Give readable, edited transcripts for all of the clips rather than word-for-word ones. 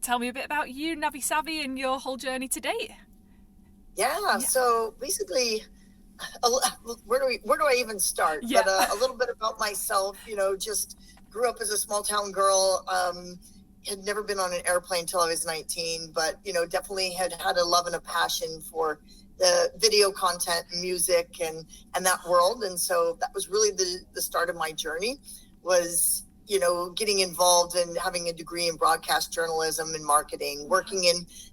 tell me a bit about you, NaviSavi, and your whole journey to date. Yeah. So basically, where do I even start? Yeah. But a little bit about myself. Just grew up as a small town girl. Had never been on an airplane until I was 19, but definitely had a love and a passion for the video content, music, and that world. And so that was really the start of my journey. Was getting involved and having a degree in broadcast journalism and marketing, working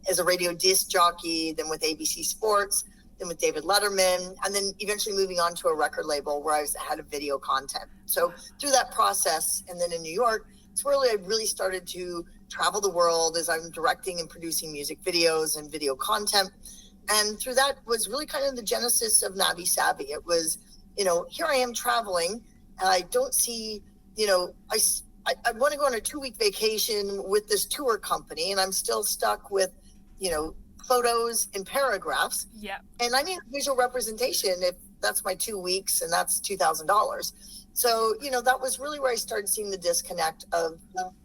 as a radio disc jockey, then with ABC Sports, then with David Letterman, and then eventually moving on to a record label where I was head of video content. So through that process, and then in New York, it's where I really started to travel the world as I'm directing and producing music videos and video content. And through that was really kind of the genesis of NaviSavi. It was, here I am traveling, and I don't see, I want to go on a 2-week vacation with this tour company, and I'm still stuck with, photos and paragraphs. Yeah. And I need a visual representation if that's my 2 weeks and that's $2,000. So, that was really where I started seeing the disconnect of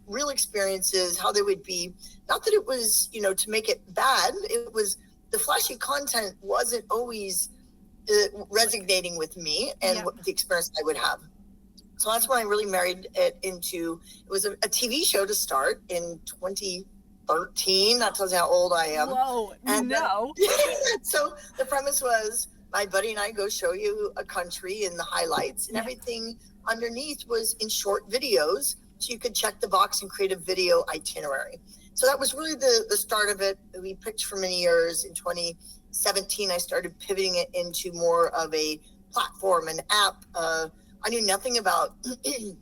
real experiences, how they would be. Not that it was, to make it bad. It was the flashy content wasn't always resonating with me and the experience I would have. So that's when I really married it into, it was a TV show to start in 2013. That tells you how old I am. Whoa, and no. So the premise was my buddy and I go show you a country and the highlights, and everything underneath was in short videos. So you could check the box and create a video itinerary. So that was really the start of it. We picked for many years. In 2017, I started pivoting it into more of a platform, an app. I knew nothing about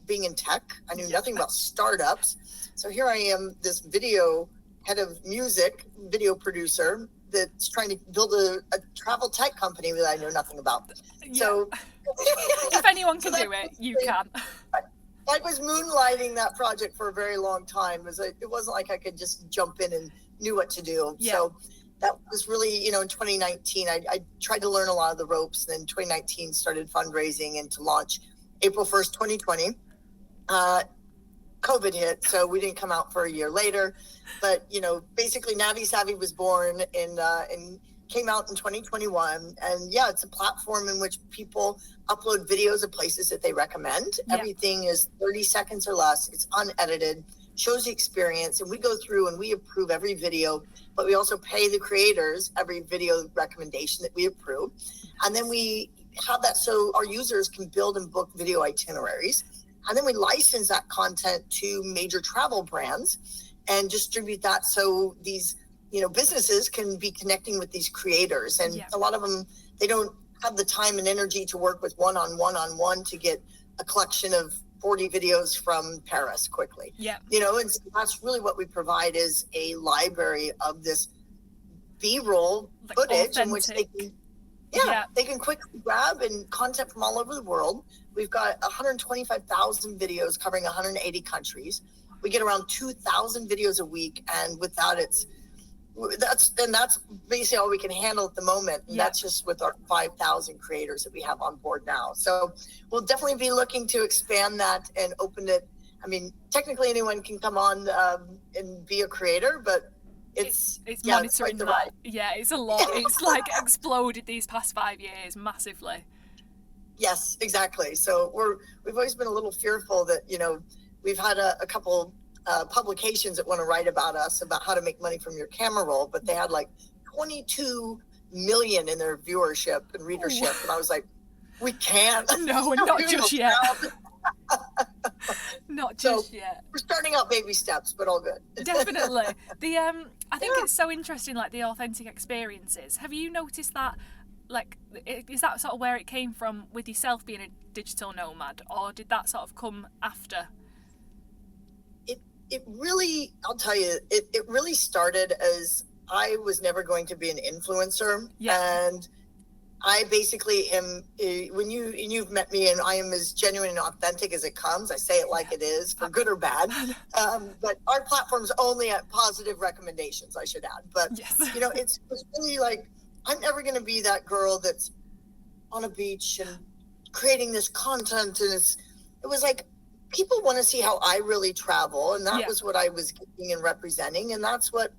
being in tech. I knew nothing about startups. So here I am, this head of music, video producer that's trying to build a travel tech company that I know nothing about. So if anyone can do it, you can. I was moonlighting that project for a very long time. It wasn't like I could just jump in and knew what to do. Yeah. So that was really, in 2019, I tried to learn a lot of the ropes. Then 2019 started fundraising, and to launch April 1st, 2020. COVID hit, so we didn't come out for a year later. But, basically NaviSavi was born and came out in 2021. And it's a platform in which people upload videos of places that they recommend. Everything is 30 seconds or less. It's unedited, shows the experience, and we go through and we approve every video, but we also pay the creators every video recommendation that we approve. And then we have that so our users can build and book video itineraries. And then we license that content to major travel brands and distribute that so these, businesses can be connecting with these creators. And a lot of them, they don't have the time and energy to work with one-on-one to get a collection of 40 videos from Paris quickly. Yeah. And so that's really what we provide is a library of this B-roll footage in which they can they can quickly grab and content from all over the world. We've got 125,000 videos covering 180 countries. We get around 2,000 videos a week, and with that, that's basically all we can handle at the moment. And that's just with our 5,000 creators that we have on board now. So we'll definitely be looking to expand that and open it. I mean, technically anyone can come on and be a creator, but it's monitoring that. Yeah, it's a lot. It's like exploded these past 5 years massively. Yes, exactly. So we've always been a little fearful that, we've had a couple publications that want to write about us, about how to make money from your camera roll, but they had like 22 million in their viewership and readership. And I was like, we can't. No, not just yet. Not just yet. We're starting out baby steps, but all good. Definitely. I think it's so interesting, like the authentic experiences. Have you noticed that? Like, is that sort of where it came from with yourself being a digital nomad, or did that sort of come after? It really, I'll tell you, it really started as I was never going to be an influencer. Yeah. And I basically am, when you've met me, and I am as genuine and authentic as it comes. I say it like it is, for good or bad. But our platform's only at positive recommendations, I should add. But, it's really like, I'm never going to be that girl that's on a beach and creating this content. And it was like, people want to see how I really travel, and that Yeah. was what I was giving and representing, and that's what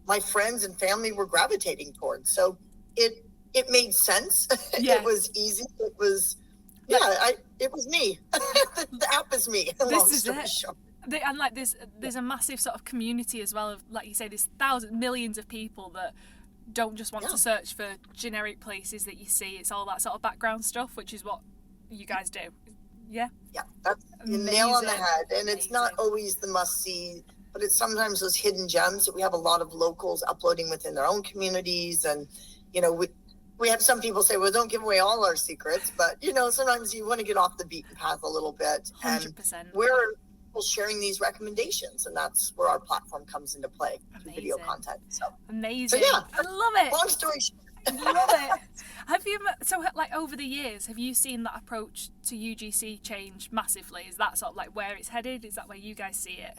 my friends and family were gravitating towards. So it made sense. Yeah. It was easy. It was it was me. The app is me. This is it. And like there's a massive sort of community as well of, like you say, there's millions of people that don't just want to search for generic places that you see. It's all that sort of background stuff, which is what you guys do. Yeah. Yeah, that's the nail on the head. And it's not always the must see, but it's sometimes those hidden gems that we have a lot of locals uploading within their own communities. And, you know, we have some people say, well, don't give away all our secrets, but, you know, sometimes you want to get off the beaten path a little bit. 100%. And we're sharing these recommendations, and that's where our platform comes into play through video content. So amazing. So yeah, I love it. Long story short. Love it. Have you, so like over the years, have you seen that approach to UGC change massively? Is that sort of like where it's headed? Is that where you guys see it?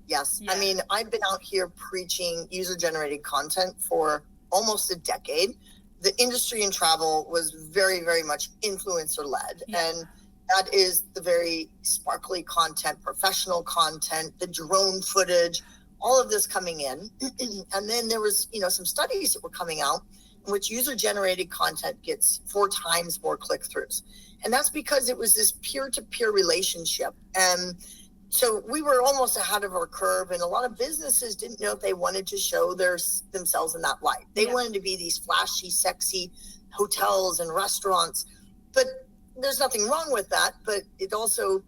Yes. Yeah. I mean, I've been out here preaching user-generated content for almost a decade. The industry in travel was very, very much influencer-led. Yeah. And that is the very sparkly content, professional content, the drone footage, all of this coming in. And then there was, you know, some studies that were coming out in which user-generated content gets 4 times more click-throughs. And that's because it was this peer-to-peer relationship. And so we were almost ahead of our curve, and a lot of businesses didn't know if they wanted to show themselves in that light. They wanted to be these flashy, sexy hotels and restaurants. But there's nothing wrong with that. But it also,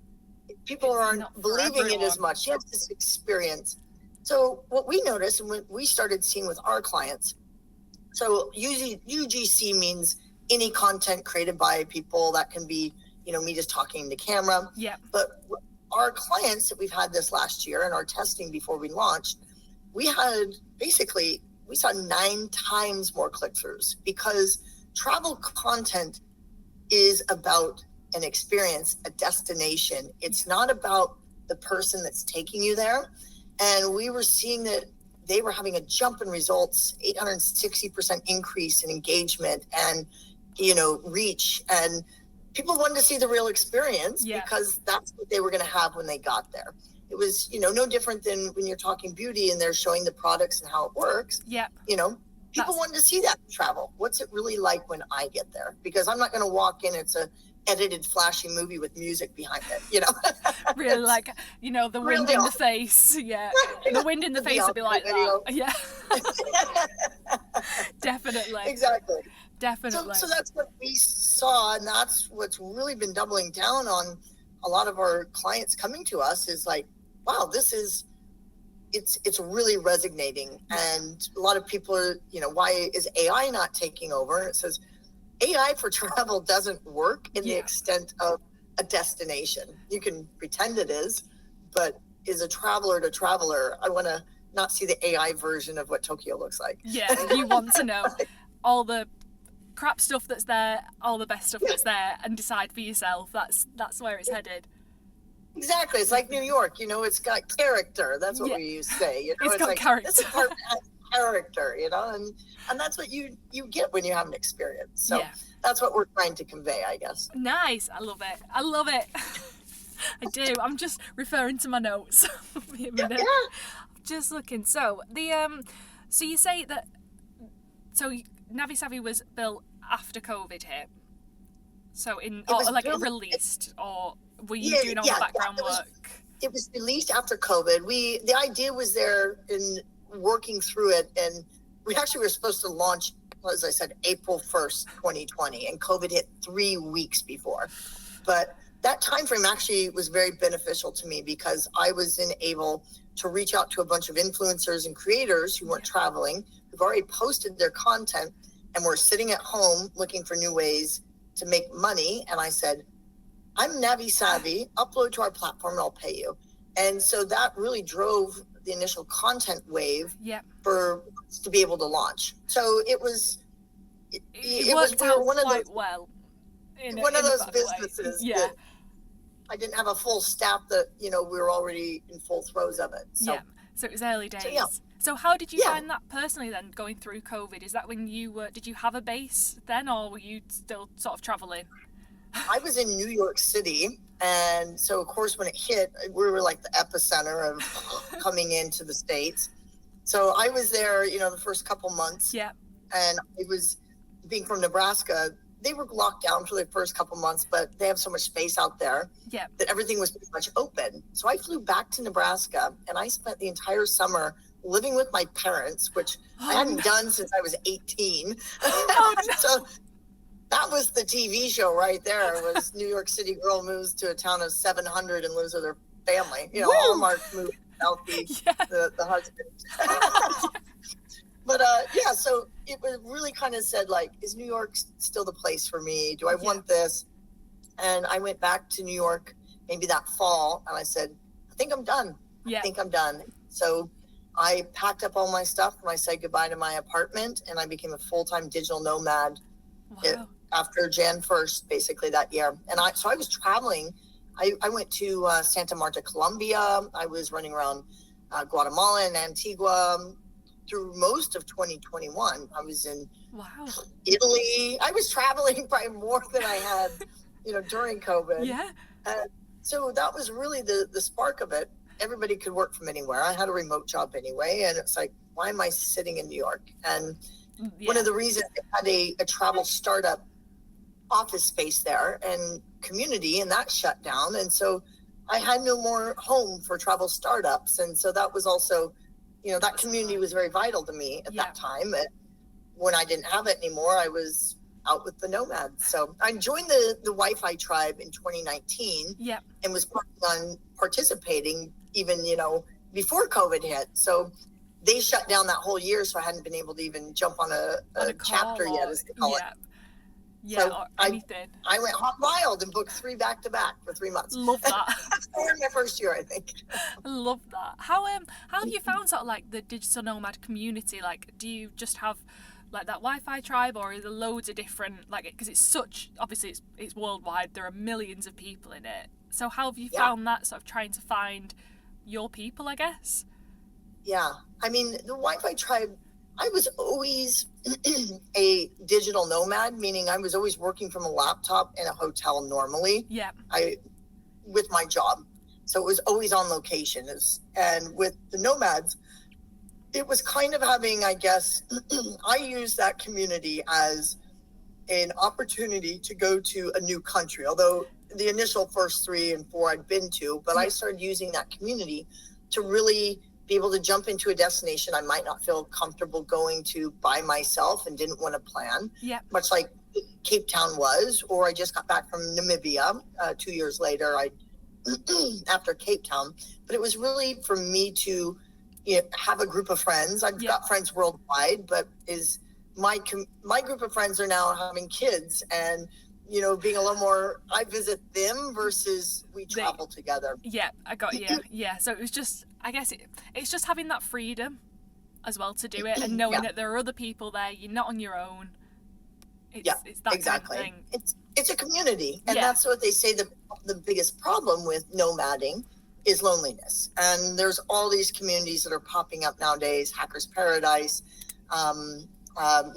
people aren't believing it as much. You have this experience. So what we noticed, and what we started seeing with our clients, so UGC means any content created by people. That can be, you know, me just talking to camera. Yeah. But our clients that we've had this last year in our testing before we launched, we saw 9 times more click-throughs, because travel content is about an experience, a destination. It's not about the person that's taking you there. And we were seeing that they were having a jump in results, 860% increase in engagement and, you know, reach. And people wanted to see the real experience because that's what they were going to have when they got there. It was, you know, no different than when you're talking beauty and they're showing the products and how it works. Yeah. You know, people wanted to see that in travel. What's it really like when I get there? Because I'm not going to walk in, it's a edited flashy movie with music behind it, you know. Really, like, you know, the wind in the face. Yeah. The wind in the face would be like that. Yeah. Definitely. Exactly. Definitely. So that's what we saw, and that's what's really been doubling down on a lot of our clients coming to us is like, wow, it's really resonating. And a lot of people are, you know, why is AI not taking over? And it says AI for travel doesn't work in the extent of a destination. You can pretend it is, but is a traveler to traveler, I want to not see the AI version of what Tokyo looks like. Yeah, you want to know all the crap stuff that's there, all the best stuff that's there, and decide for yourself. That's where it's headed. Exactly. It's like New York, you know, it's got character. That's what we used to say. You know, it's got like, character. This apartment has character, you know, and that's what you get when you have an experience. So that's what we're trying to convey, I guess. Nice. I love it. I do. I'm just referring to my notes. Wait a minute. Just looking. So so you say that NaviSavi was built after COVID hit. So it released, or were you doing all the background work? It was released after COVID. The idea was there in working through it, and we actually were supposed to launch, as I said, April 1st, 2020, and COVID hit 3 weeks before. But that time frame actually was very beneficial to me because I was able to reach out to a bunch of influencers and creators who weren't traveling, who've already posted their content and were sitting at home looking for new ways to make money. And I said, I'm NaviSavi, upload to our platform and I'll pay you. And so that really drove the initial content wave for us to be able to launch. So it was worked out one quite of those, well. One of those businesses that I didn't have a full staff that, you know, we were already in full throes of it. So, so it was early days. So how did you find that personally then, going through COVID? Is that when did you have a base then, or were you still sort of traveling? I was in New York City. And so, of course, when it hit, we were like the epicenter of coming into the States. So I was there, the first couple months. Yeah. And I was, being from Nebraska, they were locked down for the first couple months, but they have so much space out there that everything was pretty much open. So I flew back to Nebraska, and I spent the entire summer living with my parents, which I hadn't done since I was 18. So that was the TV show right there. It was New York City girl moves to a town of 700 and lives with her family. Hallmark movie, Selfie, the husband. But so it really kind of said, like, is New York still the place for me? Do I want this? And I went back to New York maybe that fall, and I said, I think I'm done. I think I'm done. So I packed up all my stuff, and I said goodbye to my apartment, and I became a full-time digital nomad after Jan 1st, basically, that year. And I was traveling. I went to Santa Marta, Colombia. I was running around Guatemala and Antigua. Through most of 2021, I was in Italy. I was traveling probably more than I had, during COVID. Yeah. So that was really the spark of it. Everybody could work from anywhere. I had a remote job anyway. And it's like, why am I sitting in New York? And one of the reasons I had a travel startup office space there and community, and that shut down. And so I had no more home for travel startups. And so that was also, that community was very vital to me at that time. And when I didn't have it anymore, I was out with the Nomads. So I joined the Wi-Fi tribe in 2019 and was planning on participating even, before COVID hit. So they shut down that whole year. So I hadn't been able to even jump on a chapter yet, as they call it. Yeah, so or anything. I went hot wild and booked 3 back-to-back for 3 months. Love that. Or in my first year, I think. I love that. How have you found sort of like the digital nomad community? Like, do you just have like that Wi-Fi tribe, or are there loads of different, like, because it's such, obviously it's worldwide, there are millions of people in it. So how have you found that, sort of trying to find your people, I guess? Yeah, I mean, the Wi-Fi tribe, I was always a digital nomad, meaning I was always working from a laptop in a hotel normally. Yeah. With my job. So it was always on location. And with the Nomads, it was kind of having, I guess, I used that community as an opportunity to go to a new country, although the initial first 3 and 4 I'd been to, but I started using that community to really be able to jump into a destination I might not feel comfortable going to by myself and didn't want to plan. Yeah. Much like Cape Town was, or I just got back from Namibia 2 years later, after Cape Town. But it was really for me to have a group of friends. I've got friends worldwide, but my group of friends are now having kids and being a little more, I visit them versus we travel together. Yeah, I got you. Yeah, so it was just, I guess it's just having that freedom as well to do it, and knowing that there are other people there, you're not on your own. It's that exactly. kind of thing. It's a community, and that's what they say the biggest problem with nomading is loneliness. And there's all these communities that are popping up nowadays, Hackers Paradise,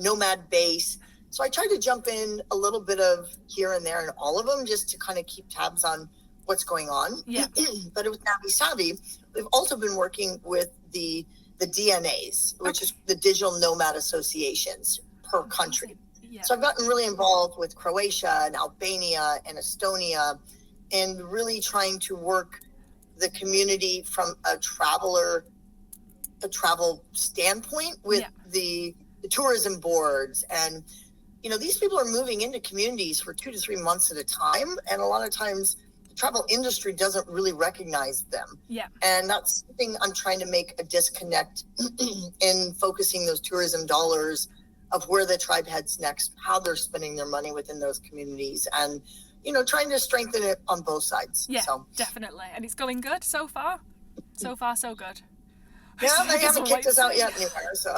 Nomad Base. So I tried to jump in a little bit of here and there in all of them just to kind of keep tabs on what's going on. Yeah. But with NaviSavi, we've also been working with the DNAs, which is the Digital Nomad Associations per country. Yeah. So I've gotten really involved with Croatia and Albania and Estonia, and really trying to work the community from a travel standpoint with the tourism boards. And these people are moving into communities for 2 to 3 months at a time, and a lot of times the travel industry doesn't really recognize them. Yeah. And that's something I'm trying to make a disconnect in focusing those tourism dollars of where the tribe heads next, how they're spending their money within those communities, and trying to strengthen it on both sides. Yeah, so. Definitely. And it's going good so far. So far, so good. Yeah, they haven't kicked us out yet anywhere, so.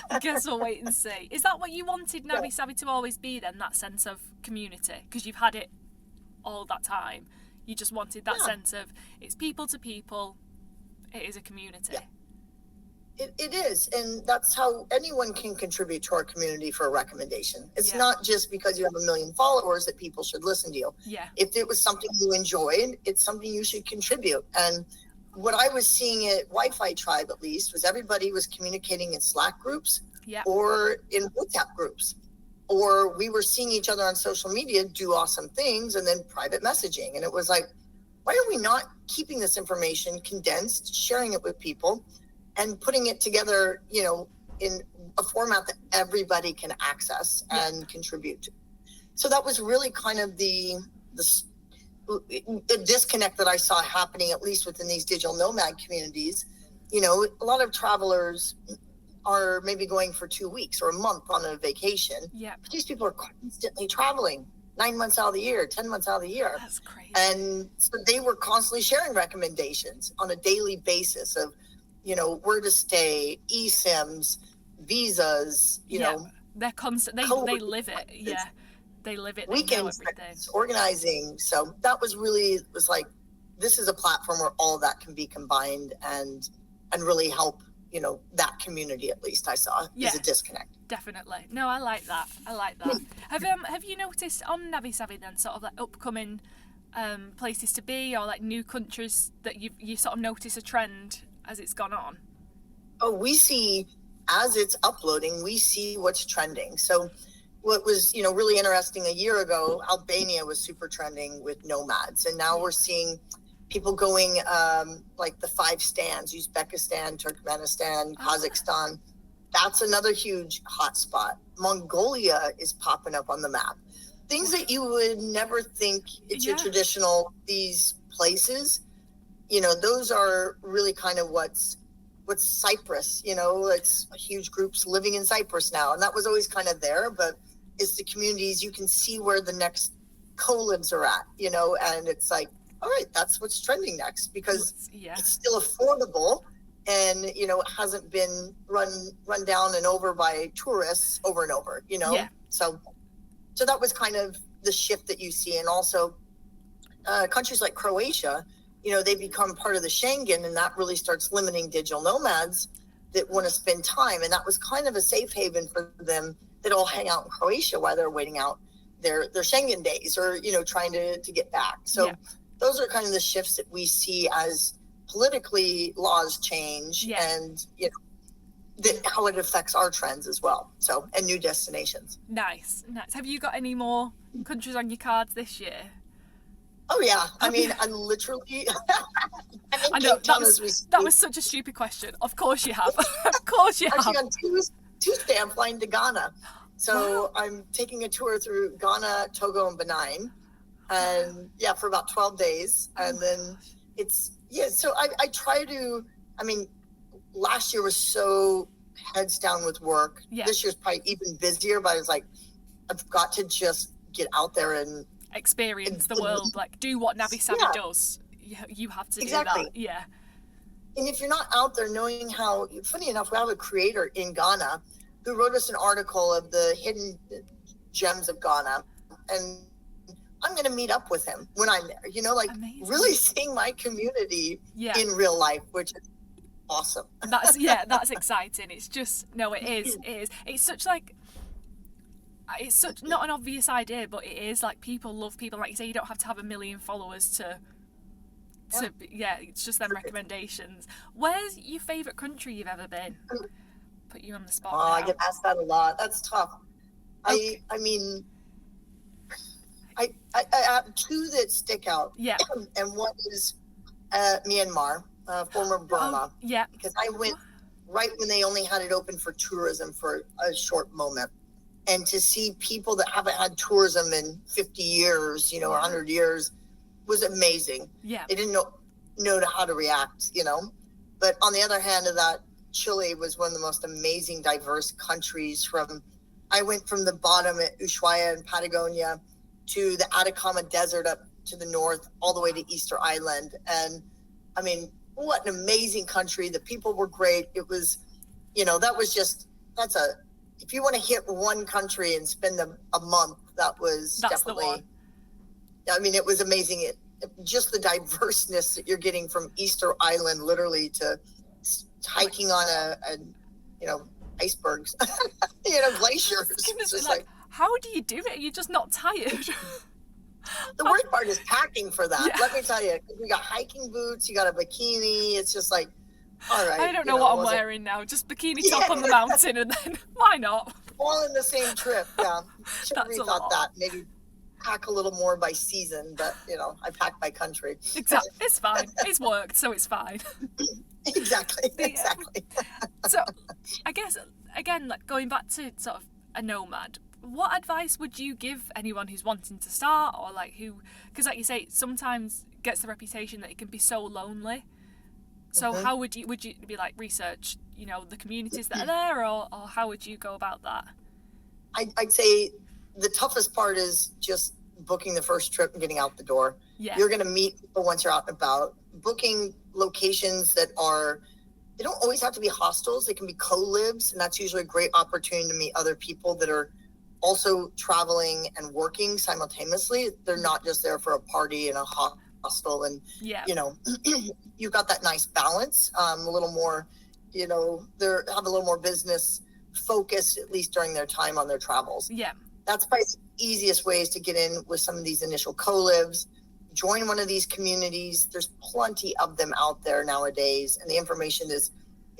I guess we'll wait and see. Is that what you wanted NaviSavi to always be then, that sense of community? Because you've had it all that time. You just wanted that sense of, it's people to people, it is a community. It is. And that's how anyone can contribute to our community for a recommendation. It's not just because you have 1 million followers that people should listen to you. Yeah. If it was something you enjoyed, it's something you should contribute. And what I was seeing at Wi-Fi Tribe, at least, was everybody was communicating in Slack groups or in WhatsApp groups. Or we were seeing each other on social media do awesome things and then private messaging. And it was like, why are we not keeping this information condensed, sharing it with people, and putting it together, in a format that everybody can access and contribute to? So that was really kind of the disconnect that I saw happening, at least within these digital nomad communities. A lot of travelers are maybe going for 2 weeks or a month on a vacation. Yeah. But these people are constantly traveling 9 months out of the year, 10 months out of the year. That's crazy. And so they were constantly sharing recommendations on a daily basis of, where to stay, eSIMs, visas, They're constant. They live it. Yeah. They live it. Weekends, organizing. So that was like, this is a platform where all of that can be combined and really help, that community, at least I saw, is a disconnect. Definitely. No, I like that. Have you noticed on NaviSavi then sort of like upcoming places to be, or like new countries that you sort of notice a trend as it's gone on? Oh, we see, as it's uploading, we see what's trending. So what was, really interesting, a year ago, Albania was super trending with nomads. And now we're seeing people going like the 5 stands, Uzbekistan, Turkmenistan, Kazakhstan. That's another huge hotspot. Mongolia is popping up on the map. Things that you would never think it's your traditional, these places, those are really kind of what's Cyprus, it's huge groups living in Cyprus now. And that was always kind of there, but it's the communities, you can see where the next co-lives are at, and it's like, all right, that's what's trending next, because it's still affordable and, it hasn't been run down and over by tourists over and over, So that was kind of the shift that you see. And also countries like Croatia, they become part of the Schengen, and that really starts limiting digital nomads that want to spend time. And that was kind of a safe haven for them that all hang out in Croatia while they're waiting out their Schengen days or, trying to get back. So those are kind of the shifts that we see as politically laws change and, how it affects our trends as well. So, and new destinations. Nice. Have you got any more countries on your cards this year? Oh yeah, I mean, I literally. I know that was such a stupid question. Of course you have. Of course you have. Actually, on Tuesday, I'm flying to Ghana, so I'm taking a tour through Ghana, Togo, and Benin, and for about 12 days, and then So I try to. I mean, last year was so heads down with work. Yeah. This year's probably even busier, but it's like I've got to just get out there and experience the world, like do what NaviSavi does. You have to do that. Yeah. And if you're not out there knowing how, funny enough, we have a creator in Ghana who wrote us an article of the hidden gems of Ghana, and I'm going to meet up with him when I'm there, Amazing. Really seeing my community in real life, which is awesome. That's exciting. It's just, it's such like, it's such not an obvious idea, but it is like people love people. Like you say, you don't have to have 1 million followers to it's just them recommendations. Where's your favourite country you've ever been? Put you on the spot. I get asked that a lot. That's tough. Okay. I mean, I have 2 that stick out. Yeah. And one is Myanmar, former Burma. Because I went right when they only had it open for tourism for a short moment. And to see people that haven't had tourism in 50 years, 100 years, was amazing. Yeah. They didn't know how to react, But on the other hand of that, Chile was one of the most amazing, diverse countries. I went from the bottom at Ushuaia in Patagonia to the Atacama Desert up to the north, all the way to Easter Island. And I mean, what an amazing country. The people were great. It was, if you want to hit one country and spend a month, that's definitely the one. I mean, it was amazing. Just the diverseness that you're getting from Easter Island, literally, to hiking on a you know, icebergs, you know, glaciers. It's just like, how do you do it? You're just not tired. The worst part is packing for that. Yeah. Let me tell you, you got hiking boots, you got a bikini. It's just like, all right. I don't know what I'm wearing now. Just bikini top on the mountain, and then why not? All in the same trip. Yeah. Should have That's a rethought lot. that. Maybe pack a little more by season, but you know, I pack by country. Exactly. It's fine. It's worked, so it's fine. Exactly. Exactly. So, I guess again, like going back to sort of a nomad, what advice would you give anyone who's wanting to start, or like who, because like you say, sometimes gets the reputation that it can be so lonely. So how would you be like research, you know, the communities that are there, or how would you go about that? I'd say the toughest part is just booking the first trip and getting out the door. Yeah. You're going to meet people once you're out and about. Booking locations that they don't always have to be hostels. They can be co-lives, and that's usually a great opportunity to meet other people that are also traveling and working simultaneously. They're not just there for a party in a hostel, and you know, you've got that nice balance. A little more, you know, they have a little more business focus, at least during their time on their travels. Yeah. That's probably the easiest ways to get in with some of these initial co-lives. Join one of these communities. There's plenty of them out there nowadays, and the information is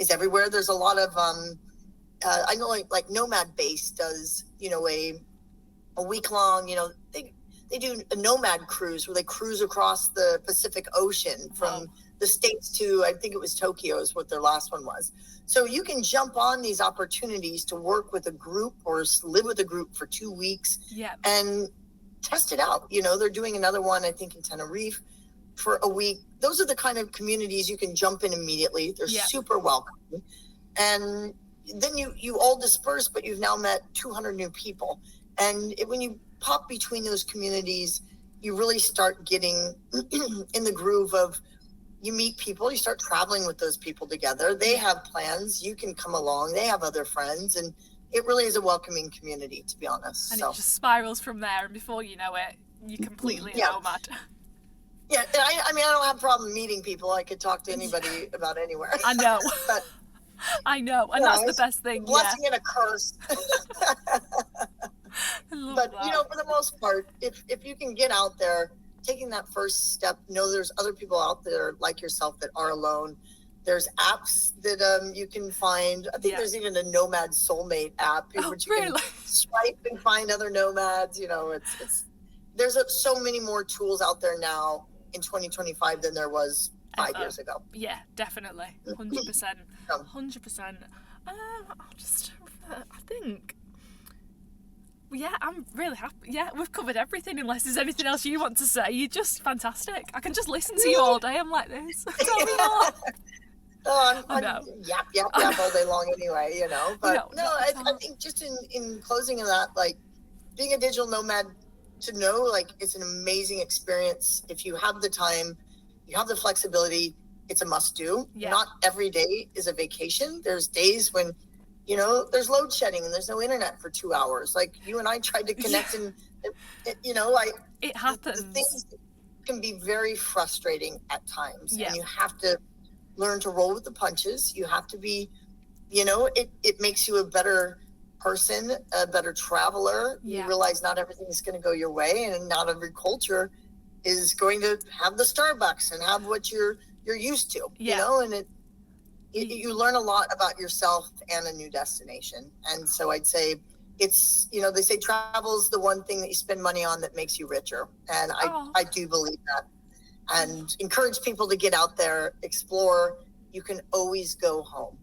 everywhere. There's a lot of I know like Nomad Base does, you know, a week long, you know, they do a Nomad cruise where they cruise across the Pacific Ocean from the States to, I think it was Tokyo is what their last one was. So you can jump on these opportunities to work with a group or live with a group for 2 weeks and test it out. You know, they're doing another one, I think, in Tenerife for a week. Those are the kind of communities you can jump in immediately. They're super welcoming. And then you all disperse, but you've now met 200 new people. And when you pop between those communities, you really start getting in the groove of, you meet people, you start traveling with those people together. They have plans. You can come along. They have other friends. And it really is a welcoming community, to be honest. And it just spirals from there. And before you know it, you're completely a nomad. Yeah. I mean, I don't have a problem meeting people. I could talk to anybody about anywhere. I know. But, I know. And that's the best thing. Blessing and a curse. But, you know, for the most part, if you can get out there, taking that first step, know there's other people out there like yourself that are alone. There's apps that you can find. I think there's even a Nomad Soulmate app, which you can swipe and find other nomads. You know, there's so many more tools out there now in 2025 than there was 5 years ago. Yeah, definitely. 100%. 100%. I think... Yeah, I'm really happy. Yeah, we've covered everything unless there's anything else you want to say. You're just fantastic. I can just listen to you all day. I'm like this. Tell me more. I'm yap all day long anyway, you know. But I think just in closing of that, like being a digital nomad, to know like it's an amazing experience. If you have the time, you have the flexibility, it's a must do. Not every day is a vacation. There's days when, you know, there's load shedding and there's no internet for 2 hours. Like you and I tried to connect and, you know, it happens. The things can be very frustrating at times. And you have to learn to roll with the punches. You have to be, you know, it makes you a better person, a better traveler. You realize not everything is going to go your way, and not every culture is going to have the Starbucks and have what you're used to, you know, and you learn a lot about yourself and a new destination. And so I'd say it's, you know, they say travel's the one thing that you spend money on that makes you richer. And I do believe that, and encourage people to get out there, explore. You can always go home.